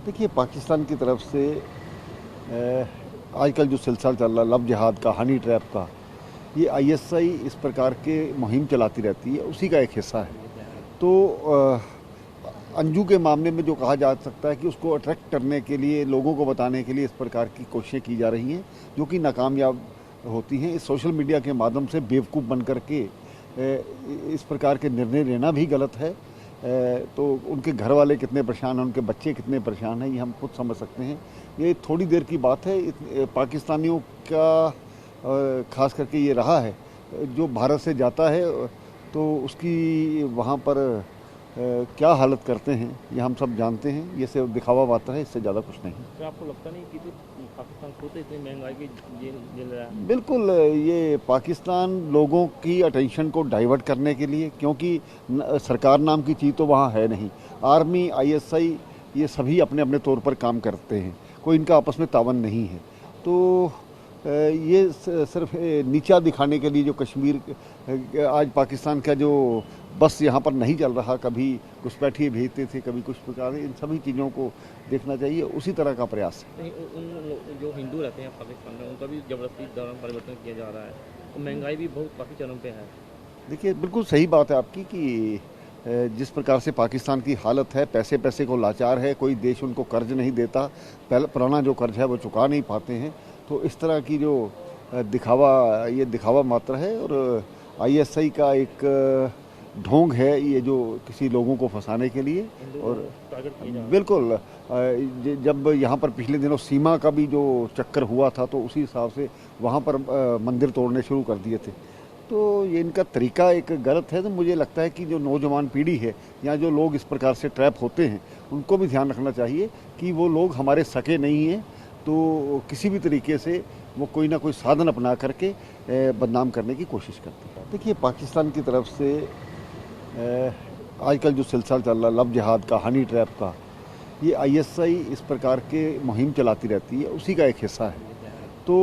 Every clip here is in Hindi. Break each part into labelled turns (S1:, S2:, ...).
S1: देखिए, पाकिस्तान की तरफ से आजकल जो सिलसिला चल रहा है लव जिहाद का, हनी ट्रैप का, ये आईएसआई इस प्रकार के मुहिम चलाती रहती है, उसी का एक हिस्सा है। तो अंजू के मामले में जो कहा जा सकता है कि उसको अट्रैक्ट करने के लिए, लोगों को बताने के लिए इस प्रकार की कोशिशें की जा रही हैं, जो कि नाकामयाब होती हैं। इस सोशल मीडिया के माध्यम से बेवकूफ़ बन करके इस प्रकार के निर्णय लेना भी गलत है। तो उनके घर वाले कितने परेशान हैं, उनके बच्चे कितने परेशान हैं, ये हम खुद समझ सकते हैं। ये थोड़ी देर की बात है। पाकिस्तानियों का खास करके ये रहा है, जो भारत से जाता है तो उसकी वहाँ पर क्या हालत करते हैं ये हम सब जानते हैं। ये सिर्फ दिखावा मात्र है, इससे ज़्यादा कुछ नहीं।
S2: तो आपको लगता नहीं कि पाकिस्तान खुद इतनी महंगाई की झेल रहा है?
S1: बिल्कुल, ये पाकिस्तान लोगों की अटेंशन को डाइवर्ट करने के लिए, क्योंकि सरकार नाम की चीज़ तो वहाँ है नहीं। आर्मी, आईएसआई, ये सभी अपने अपने तौर पर काम करते हैं, कोई इनका आपस में तावन नहीं है। तो ये सिर्फ नीचा दिखाने के लिए जो कश्मीर, आज पाकिस्तान का जो बस यहाँ पर नहीं चल रहा, कभी घुसपैठिए भेजते थे, कभी कुछ प्रकार, इन सभी चीज़ों को देखना चाहिए, उसी तरह का प्रयास है।
S2: नहीं, उन जो हिंदू रहते हैं पाकिस्तान में, उनका भी जबरदस्ती धर्म परिवर्तन किया जा रहा है, तो महंगाई भी बहुत काफ़ी चरम पे है।
S1: देखिए, बिल्कुल सही बात है आपकी कि जिस प्रकार से पाकिस्तान की हालत है, पैसे पैसे को लाचार है, कोई देश उनको कर्ज नहीं देता, पहले पुराना जो कर्ज है वो चुका नहीं पाते हैं। तो इस तरह की जो ये दिखावा मात्र है, और आईएसआई का एक ढोंग है ये, जो किसी लोगों को फंसाने के लिए। और बिल्कुल, जब यहाँ पर पिछले दिनों सीमा का भी जो चक्कर हुआ था, तो उसी हिसाब से वहाँ पर मंदिर तोड़ने शुरू कर दिए थे। तो ये इनका तरीका एक गलत है। तो मुझे लगता है कि जो नौजवान पीढ़ी है या जो लोग इस प्रकार से ट्रैप होते हैं, उनको भी ध्यान रखना चाहिए कि वो लोग हमारे सके नहीं हैं। तो किसी भी तरीके से वो कोई ना कोई साधन अपना करके बदनाम करने की कोशिश करते हैं। देखिए, पाकिस्तान की तरफ से आजकल जो सिलसिला चल रहा है लव जिहाद का, हनी ट्रैप का, ये आईएसआई इस प्रकार के मुहिम चलाती रहती है, उसी का एक हिस्सा है। तो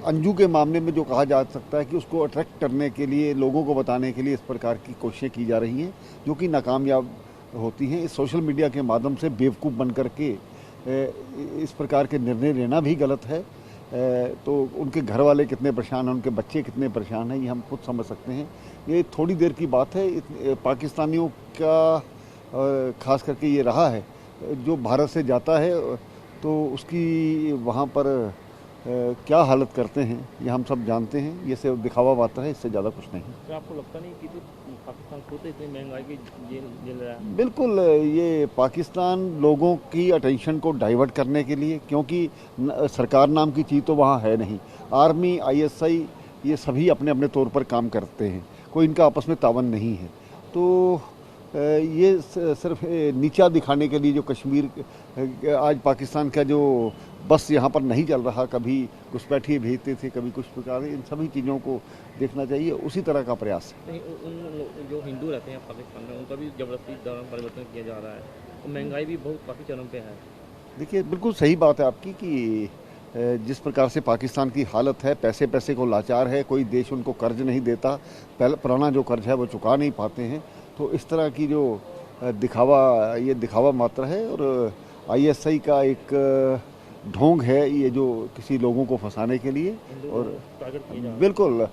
S1: अंजू के मामले में जो कहा जा सकता है कि उसको अट्रैक्ट करने के लिए, लोगों को बताने के लिए इस प्रकार की कोशिशें की जा रही हैं, जो कि नाकामयाब होती हैं। इस सोशल मीडिया के माध्यम से बेवकूफ़ बन करके इस प्रकार के निर्णय लेना भी गलत है। तो उनके घर वाले कितने परेशान हैं, उनके बच्चे कितने परेशान हैं, ये हम खुद समझ सकते हैं। ये थोड़ी देर की बात है। पाकिस्तानियों का खास करके ये रहा है, जो भारत से जाता है तो उसकी वहाँ पर क्या हालत करते हैं ये हम सब जानते हैं। ये सिर्फ दिखावा मात्र है, इससे ज़्यादा कुछ नहीं।
S2: तो आपको लगता नहीं कि पाकिस्तान खुद इतनी महंगाई की झेल रहा है?
S1: बिल्कुल, ये पाकिस्तान लोगों की अटेंशन को डाइवर्ट करने के लिए, क्योंकि सरकार नाम की चीज़ तो वहाँ है नहीं। आर्मी, आईएसआई, ये सभी अपने अपने तौर पर काम करते हैं, कोई इनका आपस में तावन नहीं है। तो ये सिर्फ नीचा दिखाने के लिए जो कश्मीर, आज पाकिस्तान का जो बस यहाँ पर नहीं चल रहा, कभी घुसपैठिए भेजते थे, कभी कुछ प्रकार, इन सभी चीज़ों को देखना चाहिए, उसी तरह का प्रयास है।
S2: नहीं, उन जो हिंदू रहते हैं पाकिस्तान में, उनका भी जबरदस्ती धर्म परिवर्तन किया जा रहा है, तो महंगाई भी बहुत काफ़ी चरम पे है।
S1: देखिए, बिल्कुल सही बात है आपकी कि जिस प्रकार से पाकिस्तान की हालत है, पैसे पैसे को लाचार है, कोई देश उनको कर्ज नहीं देता, पहले पुराना जो कर्ज है वो चुका नहीं पाते हैं। तो इस तरह की जो ये दिखावा मात्र है, और आईएसआई का एक ढोंग है ये, जो किसी लोगों को फंसाने के लिए। और बिल्कुल,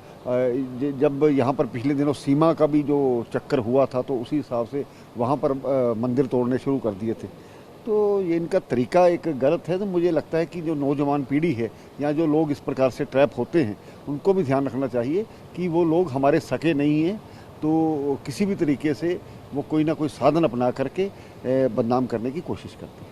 S1: जब यहाँ पर पिछले दिनों सीमा का भी जो चक्कर हुआ था, तो उसी हिसाब से वहाँ पर मंदिर तोड़ने शुरू कर दिए थे। तो ये इनका तरीका एक गलत है। तो मुझे लगता है कि जो नौजवान पीढ़ी है या जो लोग इस प्रकार से ट्रैप होते हैं, उनको भी ध्यान रखना चाहिए कि वो लोग हमारे सके नहीं हैं। तो किसी भी तरीके से वो कोई ना कोई साधन अपना करके बदनाम करने की कोशिश करते हैं।